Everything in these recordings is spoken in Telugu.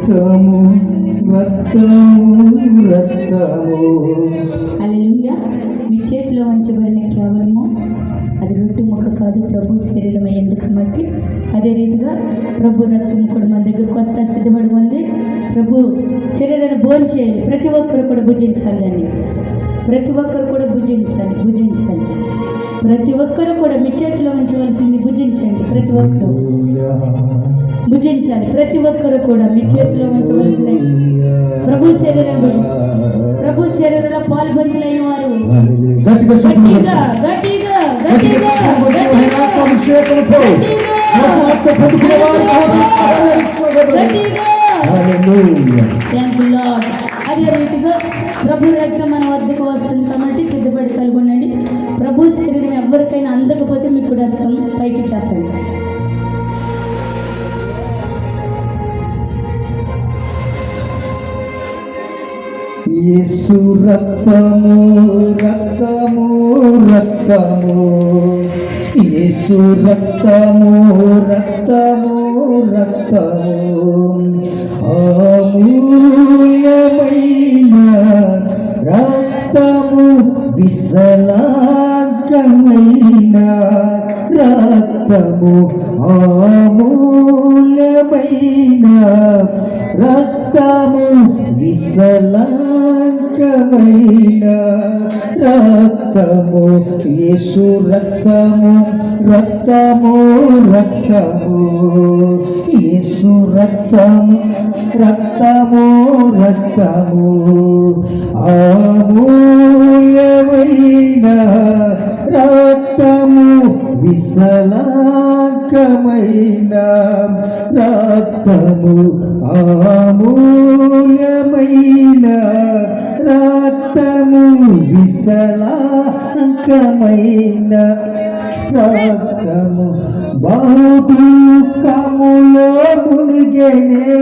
రక్తము రక్తము రక్తము. హల్లెలూయా. మీ చేతిలో ఉంచబడిన కేవలము అది రొట్టె ముక్క కాదు, ప్రభు శరీరమే. ఎందుకు బట్టి అదే రీతిగా ప్రభు రక్తం కూడా మన దగ్గరకు వస్తా సిద్ధపడి ఉంది. ప్రభు శరీరాన్ని భోజనం చేయాలి, ప్రతి ఒక్కరు కూడా భుజించాలి అని, ప్రతి ఒక్కరు కూడా భుజించాలి. ప్రతి ఒక్కరు కూడా మీ చేతిలో ఉంచవలసింది భుజించండి. ప్రతి ఒక్కరు భుజించాలి. ప్రతి ఒక్కరు కూడా మీ చేతిలో ఉంచవలసిన ప్రభు శరీరం, ప్రభు శరీరంలో పాల్పొందులైన వారు గట్టిగా గట్టిగా గట్టిగా అదే రీతిగా ప్రభు రక్తం మన వద్దకు వస్తుంది కాబట్టి సిద్ధపడి కలుగొనండి. ప్రభు శరీరం ఎవరికైనా అందకపోతే మీకు కూడా వస్తాం, పైకి చెప్పండి. యేసు రక్తము రక్తము రక్తము, యేసు రక్తము రక్తము రక్తము, అమూల్యమైన రక్తము, విశలాంకమైన రక్తము, అమూల్యమైన రక్తము, విశలాంకమైన రక్తము. యేసు రక్తము రక్తము రక్తము, యేసు రక్తము రక్తము రక్తము, అమూల్యమైన రక్తము, విశలాంకమైన రక్తము, అమూల్యమైన రక్తము, విశలాంకమైన రక్తము. బహుదుఃఖములో మునిగెనే,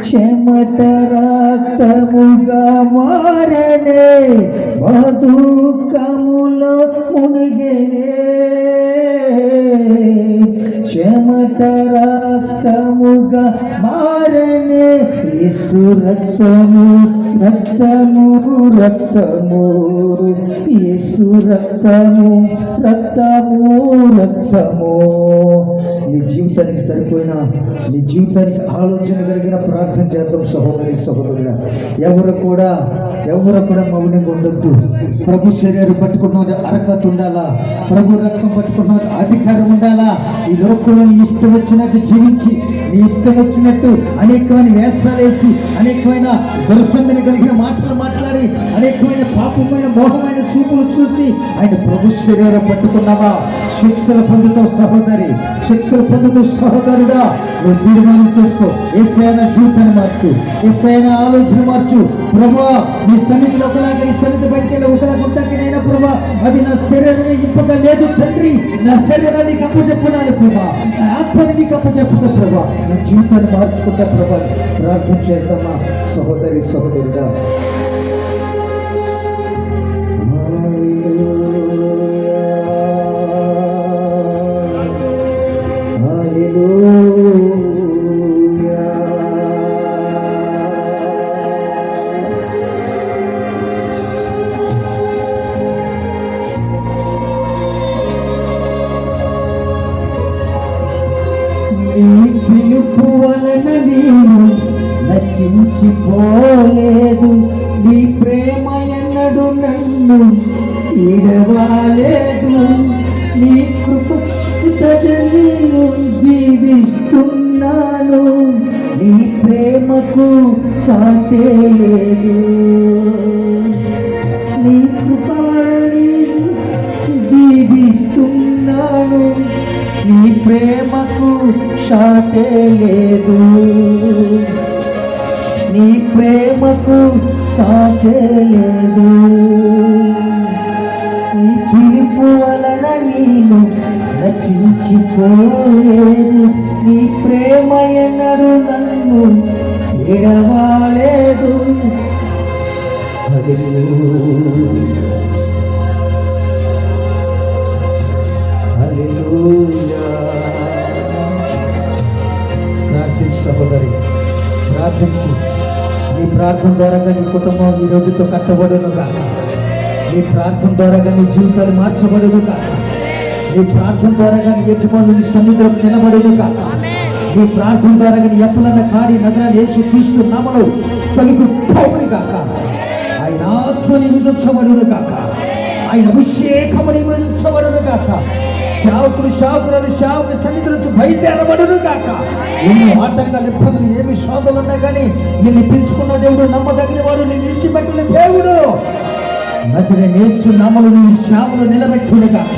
చెమట రక్తముగా మారనే, బహుదుఃఖములో మునిగెనే, చెమట రక్తముగా మారనే. యేసు రక్తము రక్తము రక్తము, యేసు రక్తము రక్తము రక్తము. నీ జీవితానికి సరిపోయిన, నీ జీవితానికి ఆలోచన కలిగిన ప్రార్థన చేద్దాం సహోదరి సహోదరుడా. ఎవరు కూడా మౌనంగా ఉండొద్దు. ప్రభు శరీరం పట్టుకున్న అర్హత ఉండాలా, ప్రభు రక్తం పట్టుకున్న అధికారం ఉండాలా. ఈ లోకంలో నీ ఇష్టం వచ్చినట్టు జీవించి, నీ ఇష్టం వచ్చినట్టు అనేకమైన వేషాలేసి, అనేకమైన దుర్సంధిని కలిగిన మాటలు మాట్లాడి, అనేకమైన పాపమైన మోహమైన చూపులు చూసి ఆయన ప్రభు శరీరం పట్టుకున్నావా? శిక్షలు పొందుతూ సహోదరి, శిక్షలు పొందుతూ సహోదరుడా, నువ్వు తీర్మానం చేసుకో. యేసయ్య జీవితాన్ని మార్చు, యేసయ్య ఆలోచన మార్చు. ప్రభువా, నీ సన్నిధిలో ఒకలాగా, నీ సన్నిధి బయటికి ఒకలాగుంటాకనైనా ప్రభా, అది నా శరీరాన్ని ఇంపక లేదు తండ్రి. నా శరీరాన్ని అప్పచెప్పున్నాను ప్రభా, నా ఆత్మని నీకు అప్పచెప్పుతా ప్రభా, నా జీవితాన్ని మార్చుకుంటా ప్రభా. ప్రార్థన చేద్దామా సహోదరి సహోదరుడా. పిలుపు వలన నీవు నశించిపోలేదు, నీ ప్రేమ ఎన్నడు నన్ను ఇడవాలేదు. నీ కృపతో నేను జీవిస్తున్నాను, నీ ప్రేమకు సాటే లేదు. నీ కృపని జీవిస్తున్నాను, నీ ప్రేమకు సాటే లేదు. నీ ప్రేమకు సాటే లేదు. నీ పిలుపు వలన నేను నశించిపోలేదు, నీ ప్రేమ ఎన్నడు నన్ను ఎడవాలేదు. హల్లెలూయా. ప్రార్థన ప్రార్థన ద్వారా నీ కుటుంబం ఈ రోజుతో కట్టబడును కాక. నీ ప్రార్థన ద్వారా నీ జీవితాలు మార్చబడును కాక. నీ ప్రార్థన ద్వారా నీ యజమానులు నీ సన్నిధిలో నిలబడును కాక. నీ ప్రార్థన ద్వారా నీ ఎప్పుడన్న కాడి నగరాన్ని యేసు క్రీస్తు నామములో తొలగి పోవును కాక. ఆయన ఆత్మని విదుర్చబడును కాక. ఆయన అభిషేకముని విదుర్చబడును కాక. శావకులు సన్నిధి నుంచి బయలుదేరబడును కాక. ఎన్ని ఆటంకాలు, ఇబ్బందులు, ఏమి శోధనలు ఉన్నా కానీ నిన్ను పిలుచుకున్న దేవుడు, నమ్మదగిన వాడు, నిన్ను విడిచిపెట్టిన దేవుడు నజరేయుడైన యేసు నామములో నీ శ్యామలు నిలబెట్టును కాక.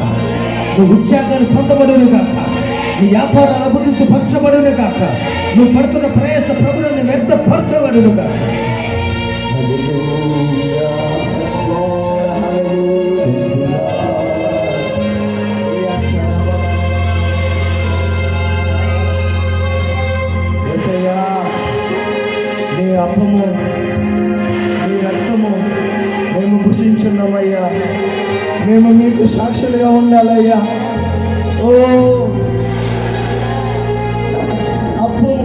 నీ ఉద్యోగాలు పొందబడును కాక. నీ వ్యాపారాల అభివృద్ధి పరచబడును కాక. నువ్వు పడుతున్న ప్రయాస ప్రభువుని వ్యర్థపరచబడును కాక. నీ అప్పము నీ రక్తము మేము భుషించున్నామయ్యా. మేము మీకు సాక్షులుగా ఉండాలయ్యా. ఓ అప్పము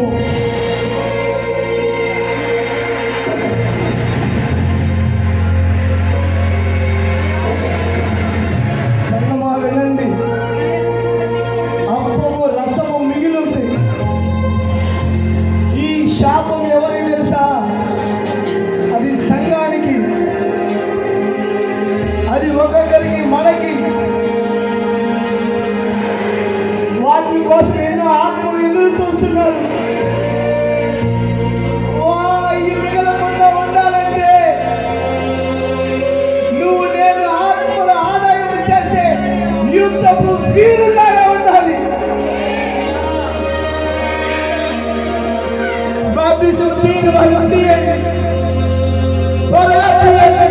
సంగమా వినండి, అప్పము రసము మిగిలింది. ఈ శాపం ఎవరికి తెలుసా? అది సంఘానికి, అది ఒక్కొక్కరికి, మనకి. వాటి కోసం ఎన్నో ఆత్మలు ఎదురు చూస్తున్నారు. ఈ మిగలకుండా ఉండాలంటే నువ్వు నేను ఆత్మల ఆదాయం చేసే యుద్ధపు వీరులాగా ఉండాలి. బాప్టిజం తీయని వాళ్ళు తీయండి, త్వరగా తీయండి.